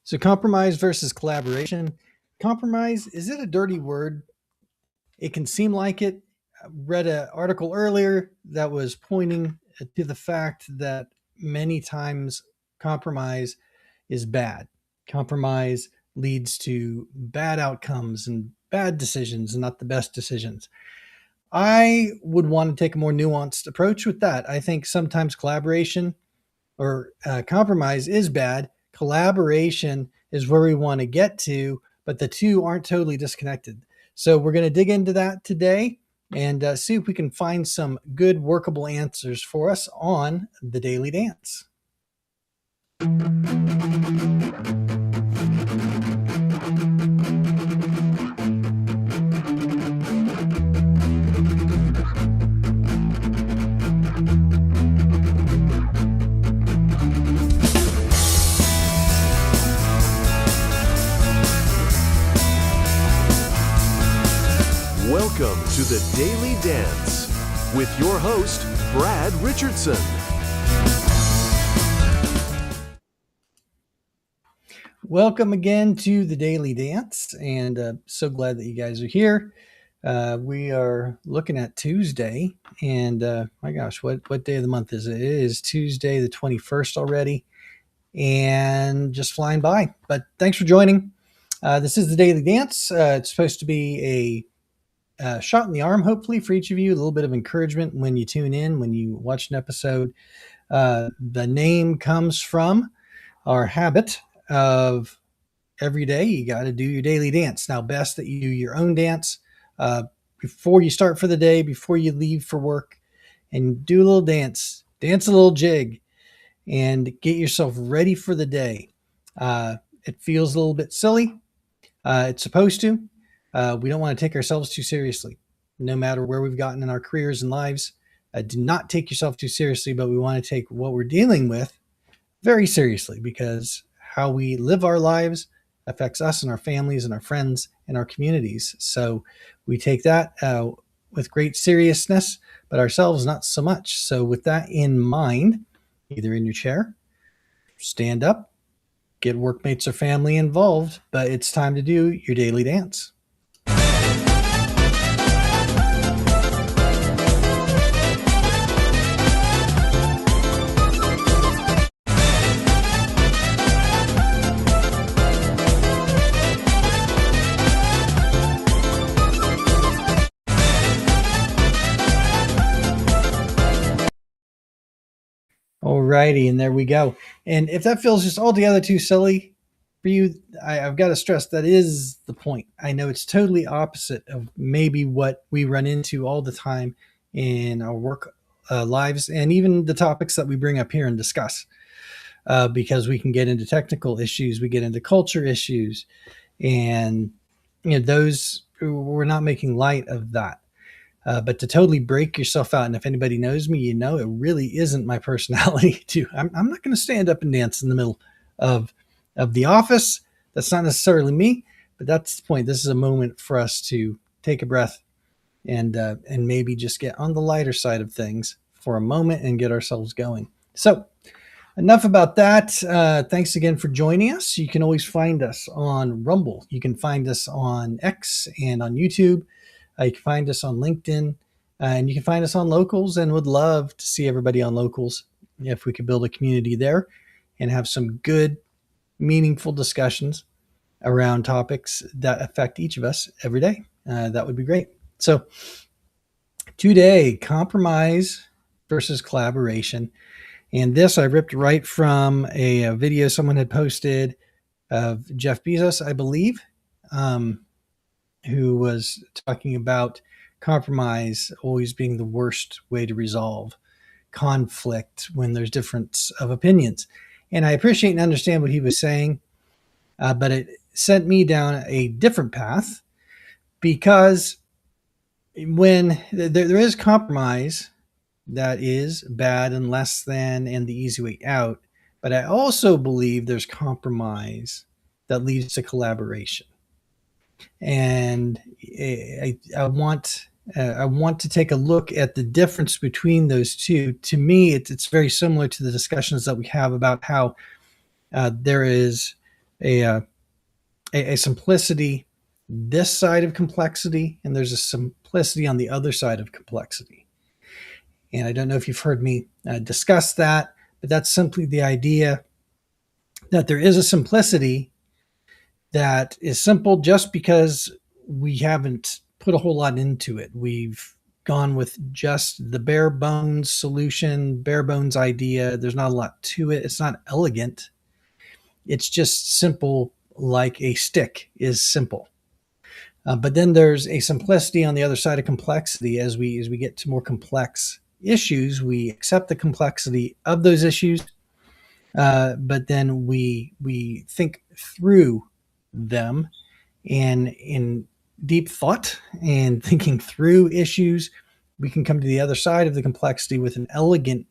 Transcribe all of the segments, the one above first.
So compromise versus collaboration. Compromise, is it a dirty word? It can seem like it. I read an article earlier that was pointing to the fact that many times compromise is bad. Compromise leads to bad outcomes and bad decisions and not the best decisions. I would want to take a more nuanced approach with that. I think sometimes collaboration or compromise is bad. Collaboration is where we want to get to, but the two aren't totally disconnected. So we're going to dig into that today and see if we can find some good workable answers for us on the daily dance. Welcome to the Daily Dance with your host, Brad Richardson. Welcome again to the Daily Dance, and so glad that you guys are here. We are looking at Tuesday, and my gosh, what day of the month is it? It is Tuesday the 21st already, and just flying by. But thanks for joining. This is the Daily Dance. It's supposed to be a shot in the arm, hopefully, for each of you, a little bit of encouragement when you tune in, when you watch an episode. The name comes from our habit of every day you got to do your daily dance. Now, best that you do your own dance before you start for the day, before you leave for work, and do a little dance a little jig, and get yourself ready for the day. It feels a little bit silly. It's supposed to. We don't want to take ourselves too seriously, no matter where we've gotten in our careers and lives. Do not take yourself too seriously, but we want to take what we're dealing with very seriously, because how we live our lives affects us and our families and our friends and our communities. So we take that with great seriousness, but ourselves not so much. So with that in mind, either in your chair, stand up, get workmates or family involved, but it's time to do your daily dance. Alrighty, and there we go. And if that feels just altogether too silly for you, I've got to stress that is the point. I know it's totally opposite of maybe what we run into all the time in our work lives, and even the topics that we bring up here and discuss, because we can get into technical issues, we get into culture issues, and those, we're not making light of that. But to totally break yourself out, and if anybody knows me, it really isn't my personality to. I'm not going to stand up and dance in the middle of the office. That's not necessarily me, but that's the point. This is a moment for us to take a breath and maybe just get on the lighter side of things for a moment and get ourselves going. So enough about that. Thanks again for joining us. You can always find us on Rumble. You can find us on X and on YouTube. You can find us on LinkedIn, and you can find us on Locals, and would love to see everybody on Locals if we could build a community there and have some good, meaningful discussions around topics that affect each of us every day. That would be great. So today, compromise versus collaboration. And this I ripped right from a video someone had posted of Jeff Bezos, I believe, who was talking about compromise always being the worst way to resolve conflict when there's difference of opinions. And I appreciate and understand what he was saying, but it sent me down a different path, because when there is compromise that is bad and less than and the easy way out, but I also believe there's compromise that leads to collaboration. And I want to take a look at the difference between those two. To me, it's very similar to the discussions that we have about how there is a, a simplicity this side of complexity, and there's a simplicity on the other side of complexity. And I don't know if you've heard me discuss that, but that's simply the idea that there is a simplicity that is simple just because we haven't put a whole lot into it. We've gone with just the bare bones solution, bare bones idea. There's not a lot to it. It's not elegant. It's just simple, like a stick is simple. But then there's a simplicity on the other side of complexity. As we get to more complex issues, we accept the complexity of those issues, but then we think through them, and in deep thought and thinking through issues, we can come to the other side of the complexity with an elegant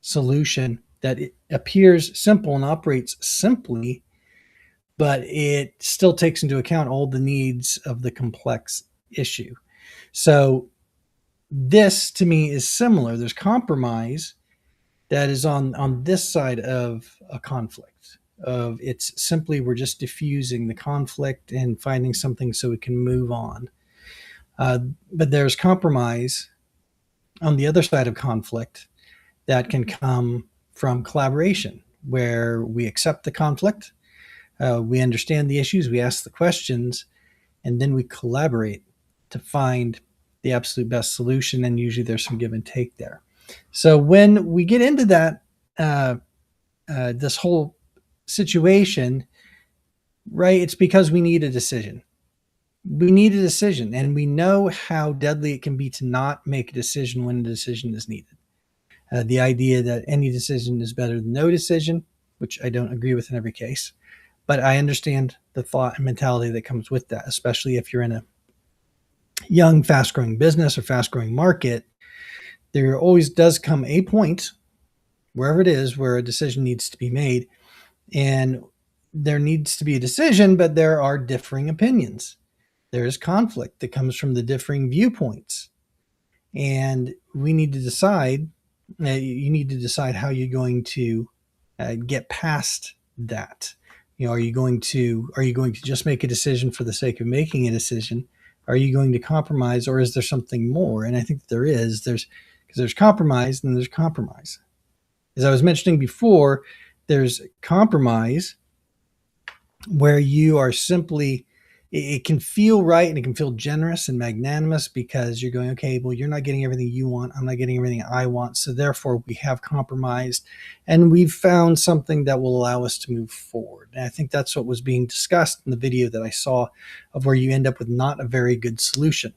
solution that it appears simple and operates simply, but it still takes into account all the needs of the complex issue. So this to me is similar. There's compromise that is on this side of a conflict. Of it's simply we're just diffusing the conflict and finding something so we can move on. But there's compromise on the other side of conflict that can come from collaboration, where we accept the conflict, we understand the issues, we ask the questions, and then we collaborate to find the absolute best solution. And usually there's some give and take there. So when we get into that, this whole situation, right, it's because we need a decision. We need a decision, and we know how deadly it can be to not make a decision when a decision is needed. The idea that any decision is better than no decision, which I don't agree with in every case, but I understand the thought and mentality that comes with that, especially if you're in a young, fast growing business or fast growing market. There always does come a point, wherever it is, where a decision needs to be made. And there needs to be a decision, but there are differing opinions. There is conflict that comes from the differing viewpoints. And we need to decide, you need to decide how you're going to get past that. Are you going to just make a decision for the sake of making a decision? Are you going to compromise, or is there something more? And I think there is. Because there's compromise and there's compromise. As I was mentioning before, there's compromise where you are simply, it can feel right and it can feel generous and magnanimous because you're going, okay, well, you're not getting everything you want. I'm not getting everything I want. So therefore we have compromised and we've found something that will allow us to move forward. And I think that's what was being discussed in the video that I saw, of where you end up with not a very good solution,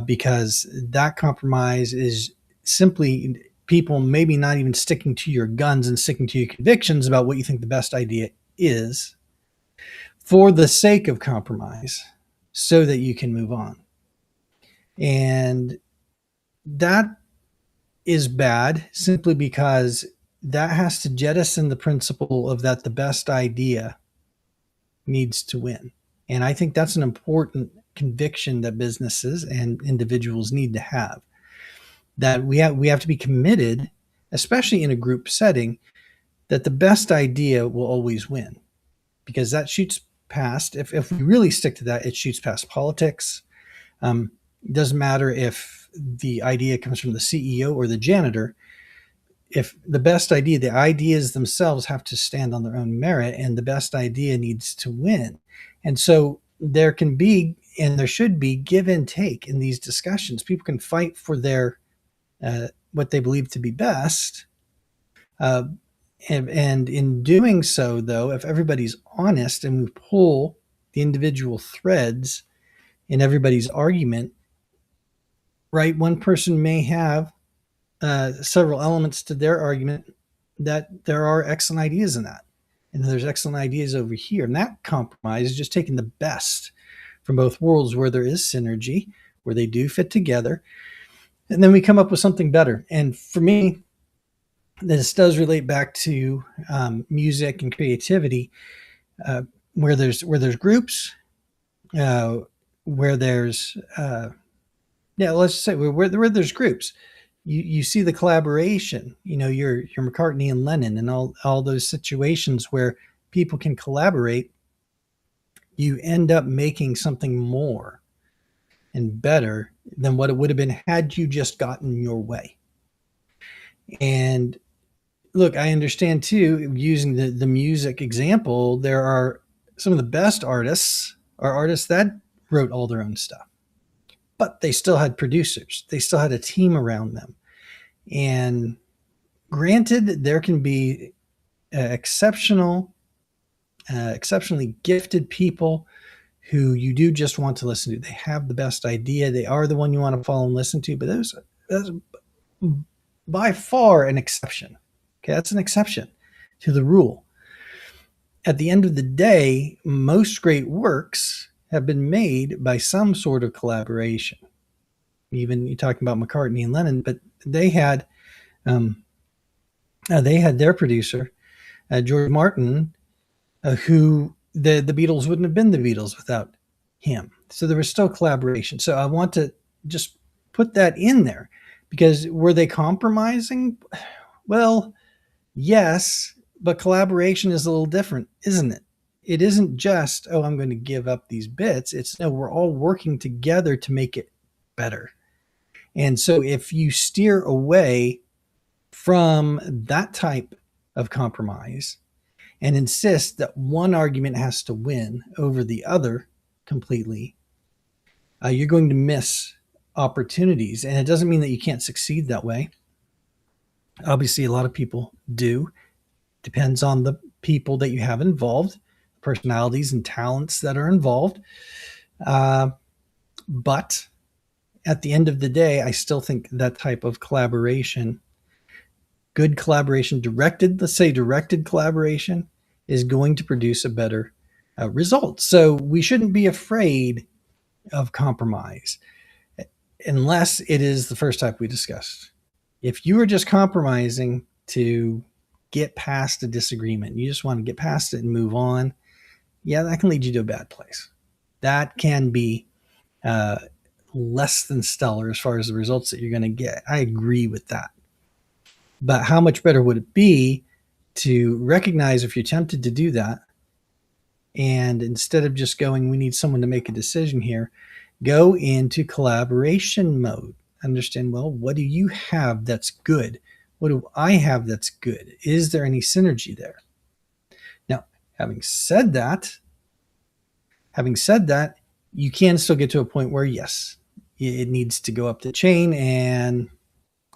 because that compromise is simply people maybe not even sticking to your guns and sticking to your convictions about what you think the best idea is, for the sake of compromise, so that you can move on. And that is bad, simply because that has to jettison the principle of that the best idea needs to win. And I think that's an important conviction that businesses and individuals need to have, that we have to be committed, especially in a group setting, that the best idea will always win, because that shoots past, if we really stick to that, it shoots past politics. It doesn't matter if the idea comes from the CEO or the janitor. If the best idea, the ideas themselves have to stand on their own merit, and the best idea needs to win. And so there can be, and there should be, give and take in these discussions. People can fight for their what they believe to be best. And in doing so, though, if everybody's honest and we pull the individual threads in everybody's argument, right, one person may have several elements to their argument that there are excellent ideas in that. And there's excellent ideas over here. And that compromise is just taking the best from both worlds, where there is synergy, where they do fit together. And then we come up with something better. And for me, this does relate back to music and creativity, where there's groups, where there's let's just say where there's groups, you see the collaboration. Your McCartney and Lennon and all those situations where people can collaborate, you end up making something more and better than what it would have been had you just gotten your way. And look, I understand too, using the music example, there are some of the best artists are artists that wrote all their own stuff, but they still had producers, they still had a team around them. And granted, there can be exceptionally gifted people who you do just want to listen to. They have the best idea. They are the one you want to follow and listen to. But that's by far an exception. Okay, that's an exception to the rule. At the end of the day, most great works have been made by some sort of collaboration. Even you're talking about McCartney and Lennon, but they had their producer, George Martin, who the Beatles wouldn't have been the Beatles without him. So there was still collaboration. So I want to just put that in there, because were they compromising? Well, yes, but collaboration is a little different, isn't it? It isn't just, oh, I'm going to give up these bits. It's no, we're all working together to make it better. And so if you steer away from that type of compromise and insist that one argument has to win over the other completely, you're going to miss opportunities. And it doesn't mean that you can't succeed that way. Obviously, a lot of people do. Depends on the people that you have involved, personalities and talents that are involved. But at the end of the day, I still think that type of collaboration, good collaboration, directed collaboration, is going to produce a better result. So we shouldn't be afraid of compromise unless it is the first type we discussed. If you are just compromising to get past a disagreement, you just want to get past it and move on, yeah, that can lead you to a bad place. That can be less than stellar as far as the results that you're going to get. I agree with that. But how much better would it be to recognize if you're tempted to do that, and instead of just going, we need someone to make a decision here, go into collaboration mode. Understand, well, what do you have that's good? What do I have that's good? Is there any synergy there? Now, having said that, you can still get to a point where, yes, it needs to go up the chain, and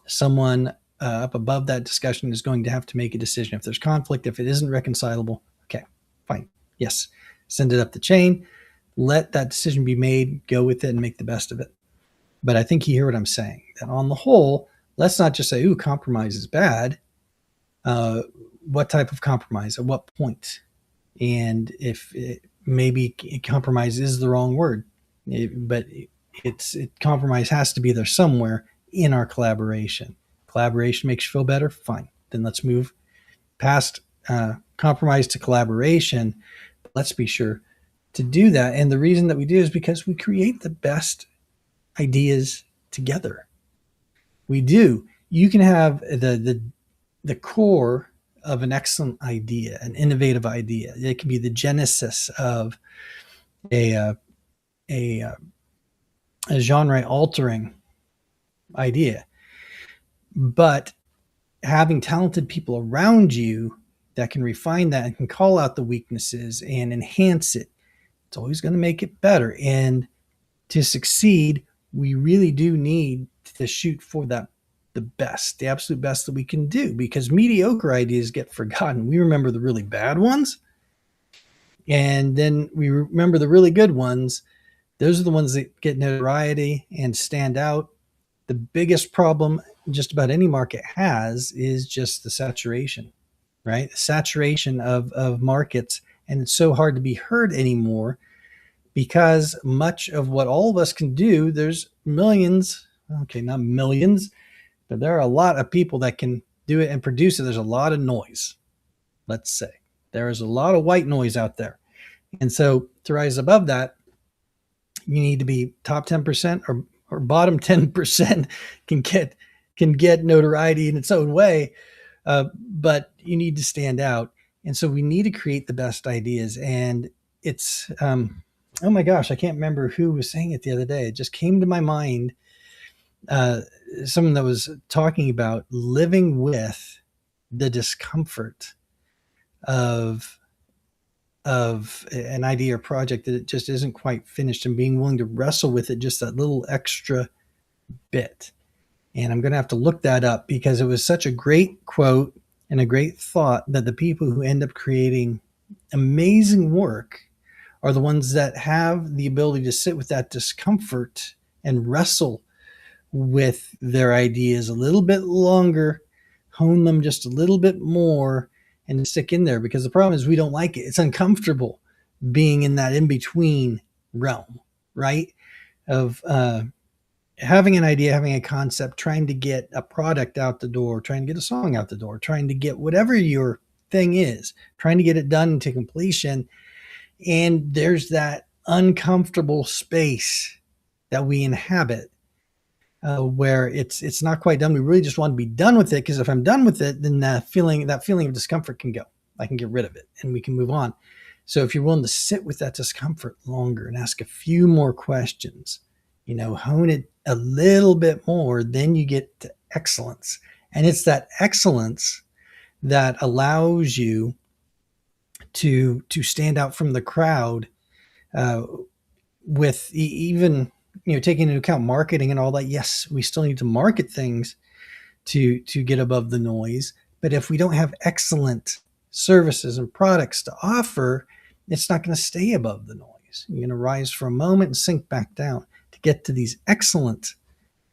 someone up above that discussion is going to have to make a decision. If there's conflict, if it isn't reconcilable, okay, fine. Yes, send it up the chain. Let that decision be made. Go with it and make the best of it. But I think you hear what I'm saying. That on the whole, let's not just say, ooh, compromise is bad. What type of compromise? At what point? And if maybe compromise is the wrong word, but compromise has to be there somewhere in our collaboration. Collaboration makes you feel better? Fine. Then let's move past compromise to collaboration. Let's be sure to do that. And the reason that we do is because we create the best ideas together. We do. You can have the core of an excellent idea, an innovative idea. It can be the genesis of a genre-altering idea. But having talented people around you that can refine that and can call out the weaknesses and enhance it, it's always going to make it better. And to succeed, we really do need to shoot for the best, the absolute best that we can do, because mediocre ideas get forgotten. We remember the really bad ones, and then we remember the really good ones. Those are the ones that get notoriety and stand out. The biggest problem just about any market has is just the saturation, right? The saturation of markets. And it's so hard to be heard anymore because much of what all of us can do, there's millions, okay, not millions, but there are a lot of people that can do it and produce it. There's a lot of noise, let's say. There is a lot of white noise out there. And so to rise above that, you need to be top 10% or bottom 10% can get notoriety in its own way. But you need to stand out. And so we need to create the best ideas. And it's, oh my gosh, I can't remember who was saying it the other day. It just came to my mind. Uh, Someone that was talking about living with the discomfort of an idea or project that it just isn't quite finished, and being willing to wrestle with it just that little extra bit. And I'm going to have to look that up because it was such a great quote and a great thought that the people who end up creating amazing work are the ones that have the ability to sit with that discomfort and wrestle with their ideas a little bit longer, hone them just a little bit more, and stick in there. Because the problem is we don't like it. It's uncomfortable being in that in between realm, right? Of having an idea, having a concept, trying to get a product out the door, trying to get a song out the door, trying to get whatever your thing is, trying to get it done to completion. And there's that uncomfortable space that we inhabit where it's not quite done. We really just want to be done with it, because if I'm done with it, then that feeling of discomfort can go. I can get rid of it and we can move on. So if you're willing to sit with that discomfort longer and ask a few more questions, hone it a little bit more, then you get to excellence. And it's that excellence that allows you to stand out from the crowd, uh, with even taking into account marketing and all that. Yes, we still need to market things to get above the noise, but if we don't have excellent services and products to offer, it's not going to stay above the noise. You're going to rise for a moment and sink back down. To get to these excellent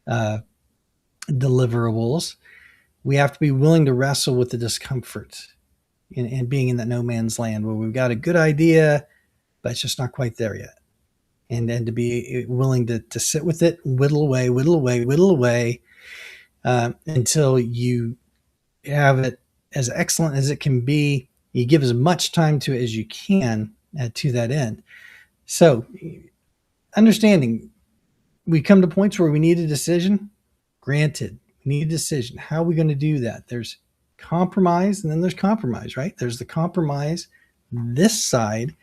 uh, deliverables, we have to be willing to wrestle with the discomfort and being in that no man's land where we've got a good idea, but it's just not quite there yet. And to be willing to sit with it, whittle away, until you have it as excellent as it can be. You give as much time to it as you can to that end. So, understanding, we come to points where we need a decision. Granted, we need a decision. How are we going to do that? There's compromise, and then there's compromise, right? There's the compromise, this side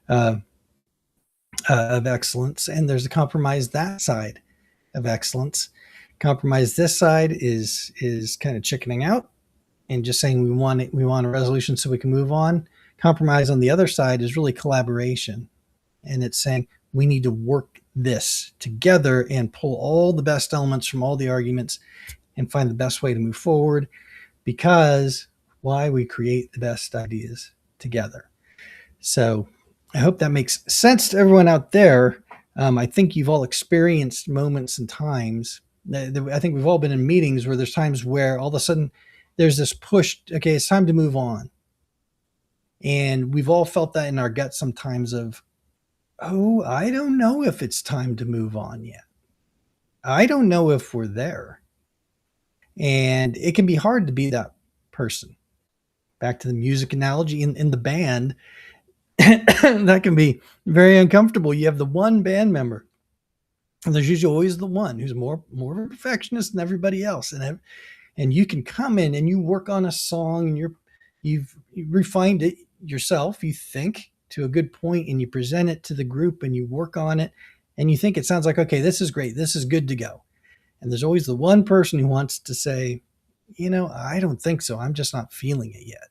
of excellence, and there's the compromise, that side of excellence. Compromise this side is kind of chickening out and just saying we want a resolution so we can move on. Compromise on the other side is really collaboration, and it's saying we need to work this together and pull all the best elements from all the arguments and find the best way to move forward, because why? We create the best ideas together. So I hope that makes sense to everyone out there. I think you've all experienced moments and times. I think we've all been in meetings where there's times where all of a sudden there's this push. Okay, it's time to move on. And we've all felt that in our gut sometimes of, oh, I don't know if it's time to move on yet. I don't know if we're there. And it can be hard to be that person. Back to the music analogy in the band, that can be very uncomfortable. You have the one band member, and there's usually always the one who's more of a perfectionist than everybody else. And you can come in and you work on a song, and you've refined it yourself, you think, to a good point, and you present it to the group and you work on it, and you think it sounds like, okay, this is great, this is good to go. And there's always the one person who wants to say, I don't think so. I'm just not feeling it yet.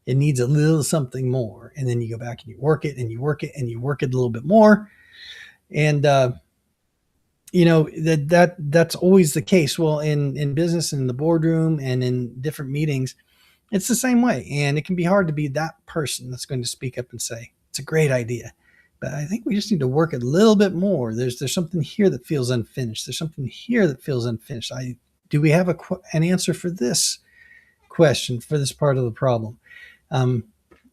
It needs a little something more. And then you go back and you work it and you work it and you work it a little bit more. And, that's always the case. Well, in business and in the boardroom and in different meetings, it's the same way. And it can be hard to be that person that's going to speak up and say, it's a great idea, but I think we just need to work it a little bit more. There's something here that feels unfinished. There's something here that feels unfinished. Do we have an answer for this question, for this part of the problem?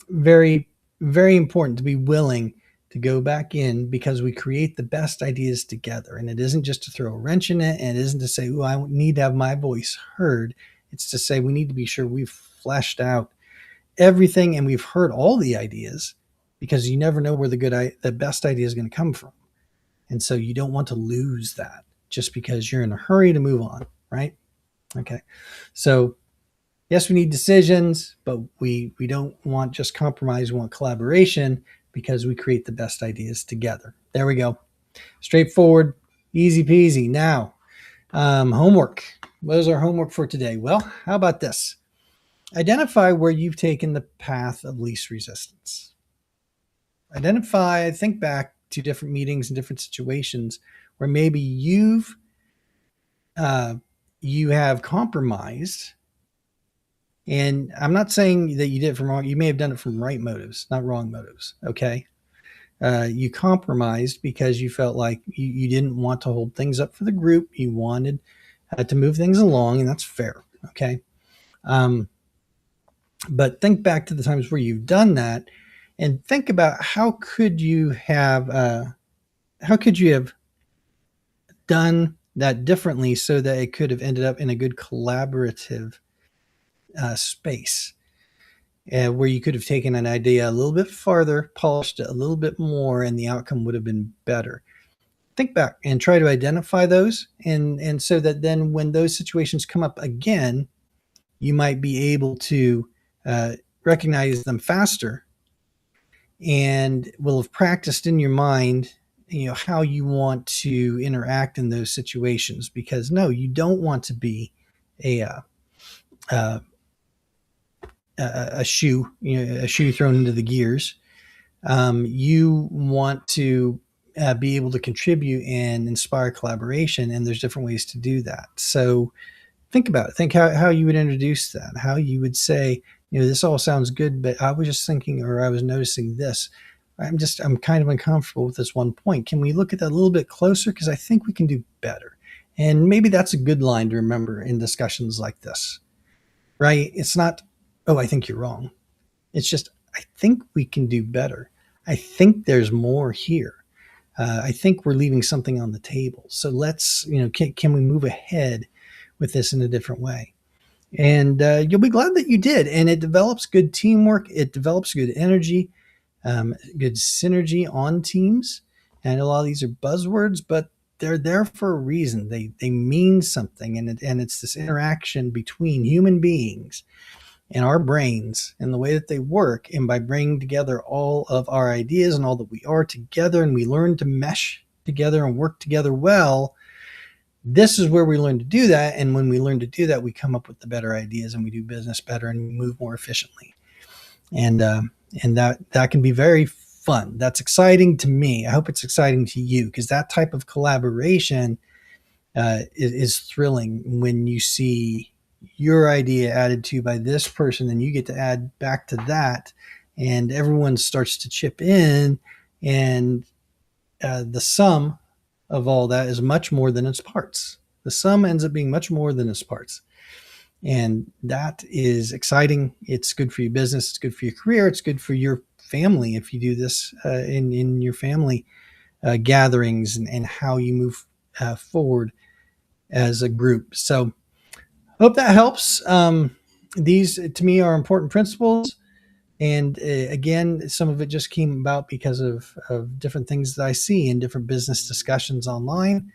Very, very important to be willing to go back in, because we create the best ideas together. And it isn't just to throw a wrench in it, and it isn't to say, oh, I need to have my voice heard. It's to say we need to be sure we've fleshed out everything and we've heard all the ideas, because you never know where the best idea is going to come from. And so you don't want to lose that just because you're in a hurry to move on, right? Okay. So Yes, we need decisions, but we don't want just compromise. We want collaboration because we create the best ideas together. There we go. Straightforward, easy peasy. Now, homework. What is our homework for today? Well, how about this? Identify where you've taken the path of least resistance. Think back to different meetings and different situations where maybe uh, you have compromised. And I'm not saying that you did it from wrong. You may have done it from right motives, not wrong motives. Okay. You compromised because you felt like you didn't want to hold things up for the group. You wanted to move things along, and that's fair. Okay. Um, but think back to the times where you've done that, and think about how could you have done that differently so that it could have ended up in a good collaborative space, where you could have taken an idea a little bit farther, polished it a little bit more, and the outcome would have been better. Think back and try to identify those, and so that then when those situations come up again, you might be able to uh, recognize them faster, and will have practiced in your mind, how you want to interact in those situations. Because no, you don't want to be a uh, a shoe, a shoe thrown into the gears. You want to be able to contribute and inspire collaboration, and there's different ways to do that. So think about it. Think how you would introduce that, how you would say, this all sounds good, but I was just thinking, or I was noticing this. I'm kind of uncomfortable with this one point. Can we look at that a little bit closer? Because I think we can do better. And maybe that's a good line to remember in discussions like this, right? It's not, oh, I think you're wrong. It's just, I think we can do better. I think there's more here. I think we're leaving something on the table. So let's, can we move ahead with this in a different way? And you'll be glad that you did. And it develops good teamwork. It develops good energy, good synergy on teams. And a lot of these are buzzwords, but they're there for a reason. They mean something, and it's this interaction between human beings and our brains and the way that they work. And by bringing together all of our ideas and all that we are together, and we learn to mesh together and work together well, this is where we learn to do that. And when we learn to do that, we come up with the better ideas, and we do business better, and we move more efficiently. And that can be very fun. That's exciting to me. I hope it's exciting to you, because that type of collaboration is thrilling. When you see your idea added to by this person, and you get to add back to that, and everyone starts to chip in, and the sum of all that is much more than its parts. The sum ends up being much more than its parts. And that is exciting. It's good for your business. It's good for your career. It's good for your family if you do this in your family gatherings, and how you move forward as a group. So hope that helps. These, to me, are important principles. And again, some of it just came about because of different things that I see in different business discussions online.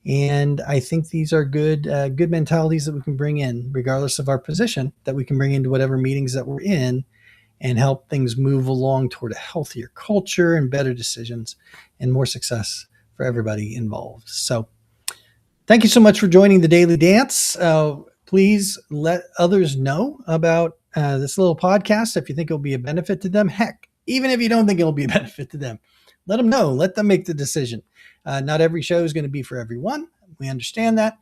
And I think these are good mentalities that we can bring in, regardless of our position, that we can bring into whatever meetings that we're in, and help things move along toward a healthier culture and better decisions and more success for everybody involved. So thank you so much for joining the Daily Dance. Please let others know about this little podcast if you think it'll be a benefit to them. Heck, even if you don't think it'll be a benefit to them, let them know. Let them make the decision. Not every show is going to be for everyone. We understand that.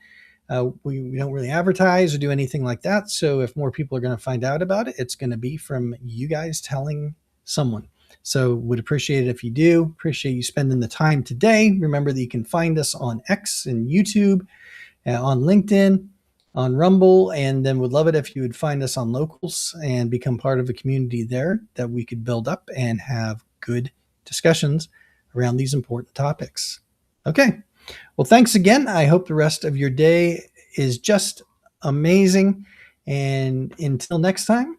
We don't really advertise or do anything like that. So if more people are going to find out about it, it's going to be from you guys telling someone. So would appreciate it if you do. Appreciate you spending the time today. Remember that you can find us on X and YouTube, on LinkedIn, on Rumble, and then would love it if you would find us on Locals and become part of a community there that we could build up and have good discussions around these important topics. Okay. Well, thanks again. I hope the rest of your day is just amazing. And until next time,